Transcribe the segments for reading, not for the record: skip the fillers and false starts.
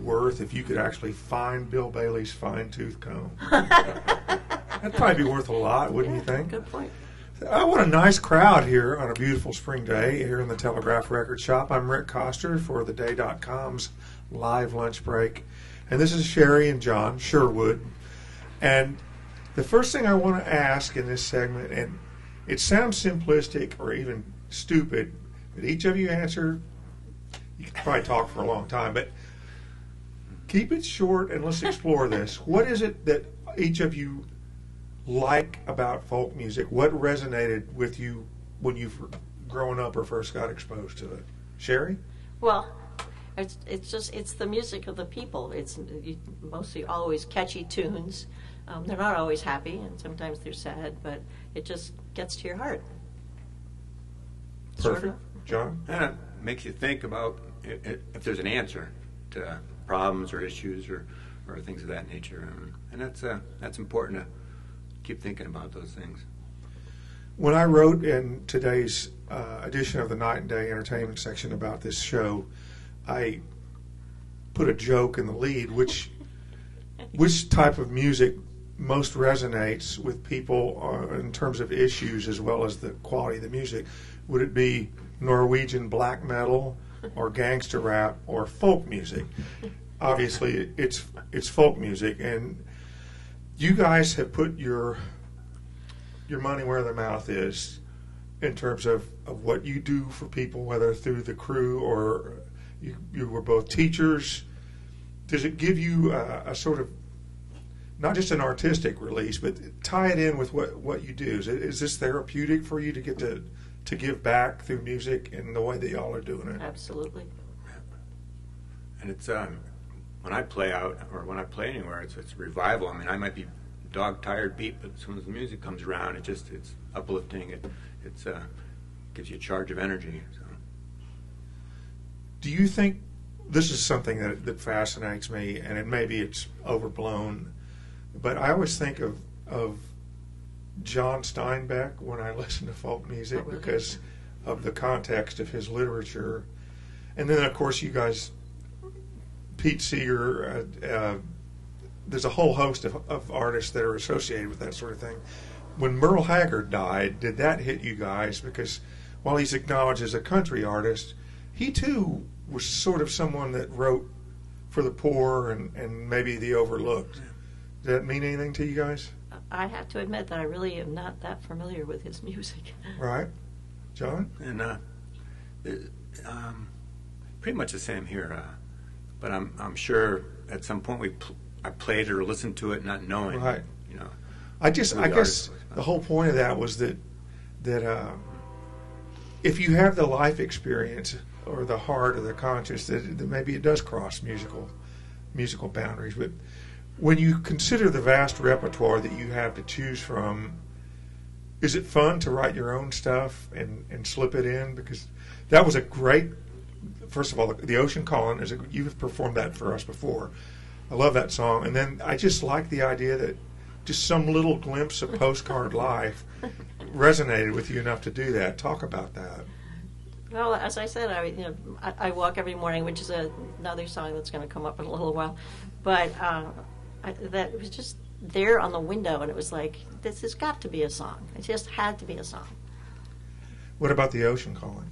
worth if you could actually find Bill Bailey's fine-tooth comb? That'd probably be worth a lot, wouldn't you think? Good point. What a nice crowd here on a beautiful spring day here in the Telegraph Record Shop. I'm Rick Coster for theday.com's live lunch break. And this is Sherry and John, Sherwood. And the first thing I want to ask in this segment, and it sounds simplistic or even stupid, but each of you answer. You can probably talk for a long time, but keep it short and let's explore this. What is it that each of you like about folk music? What resonated with you when you were growing up or first got exposed to it? Sherry? Well, it's the music of the people. It's mostly always catchy tunes. They're not always happy, and sometimes they're sad, but it just gets to your heart. Perfect. Sort of. John? And it makes you think about if there's an answer to problems or issues or things of that nature, and that's important to keep thinking about those things. When I wrote in today's edition of the Night and Day Entertainment section about this show, I put a joke in the lead, which type of music most resonates with people in terms of issues as well as the quality of the music. Would it be Norwegian black metal or gangster rap or folk music? Obviously, it's folk music, and you guys have put your money where their mouth is in terms of what you do for people, whether through the crew or you were both teachers. Does it give you a sort of, not just an artistic release, but tie it in with what you do? Is this therapeutic for you to get to give back through music and the way that y'all are doing it? Absolutely. And it's when I play out or when I play anywhere, it's revival. I mean, I might be dog tired beat, but as soon as the music comes around, it's uplifting. It gives you a charge of energy. So. Do you think this is something that fascinates me, and maybe it's overblown, but I always think of John Steinbeck when I listen to folk music because of the context of his literature. And then, of course, you guys, Pete Seeger, there's a whole host of artists that are associated with that sort of thing. When Merle Haggard died, did that hit you guys? Because while he's acknowledged as a country artist, he too was sort of someone that wrote for the poor and maybe the overlooked. Does that mean anything to you guys? I have to admit that I really am not that familiar with his music. Right. John? And pretty much the same here. But I'm sure at some point I played it or listened to it not knowing. Right. You know. I guess the whole point of that was that if you have the life experience or the heart or the conscience, that maybe it does cross musical boundaries. But when you consider the vast repertoire that you have to choose from, is it fun to write your own stuff and slip it in? Because that was a great, first of all, the Ocean Calling, you've performed that for us before. I love that song. And then I just like the idea that just some little glimpse of postcard life resonated with you enough to do that. Talk about that. Well, as I said, I walk every morning, which is another song that's going to come up in a little while. But that was just there on the window, and it was like, this has got to be a song. It just had to be a song. What about the Ocean Calling?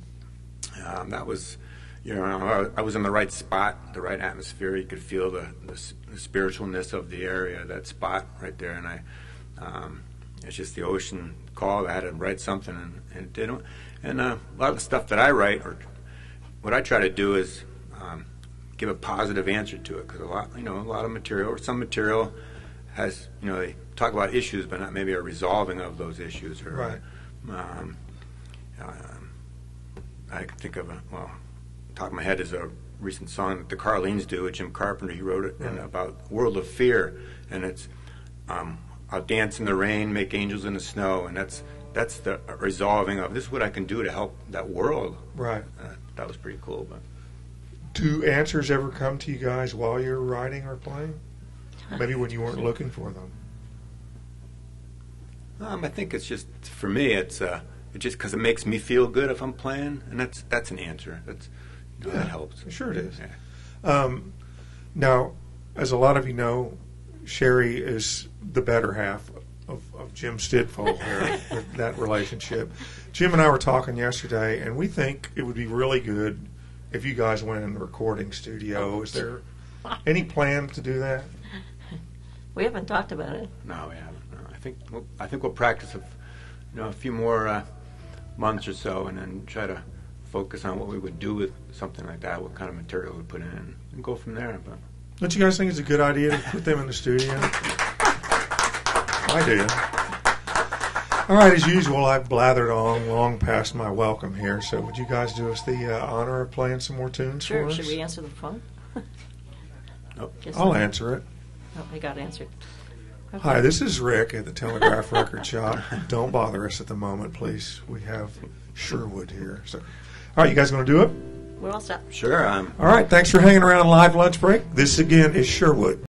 That was, I was in the right spot, the right atmosphere. You could feel the spiritualness of the area, that spot right there, and it's just the ocean call. I had to write something, and it didn't. And a lot of the stuff that I write, or what I try to do, is give a positive answer to it, because a lot of material, or some material, has, they talk about issues, but not maybe a resolving of those issues. Or, right. I can think of top of my head is a recent song that the Carlines do with Jim Carpenter. He wrote it about World of Fear, and it's I'll dance in the rain, make angels in the snow, and that's the resolving of, this is what I can do to help that world. Right. That was pretty cool. But do answers ever come to you guys while you're writing or playing? Maybe when you weren't looking for them. I think it's just, for me, it's just because it makes me feel good if I'm playing, and that's an answer. That helps. Sure it is. Yeah. Now, as a lot of you know, Sherry is the better half of Jim Stidfole here, that relationship. Jim and I were talking yesterday, and we think it would be really good if you guys went in the recording studio. Is there any plan to do that? We haven't talked about it. No, we haven't. No. I think we'll practice a few more months or so, and then try to focus on what we would do with something like that, what kind of material we put in, and go from there. But don't you guys think it's a good idea to put them in the studio? I do. All right, as usual, I've blathered on long past my welcome here, so would you guys do us the honor of playing some more tunes for Sure. us? Should we answer the phone? Nope. I'll answer it. Oh, I got answered. Okay. Hi, this is Rick at the Telegraph Record Shop. Don't bother us at the moment, please. We have SherWood here. So, all right, you guys going to do it? We're all set. Sure. All right, thanks for hanging around live lunch break. This again is SherWood.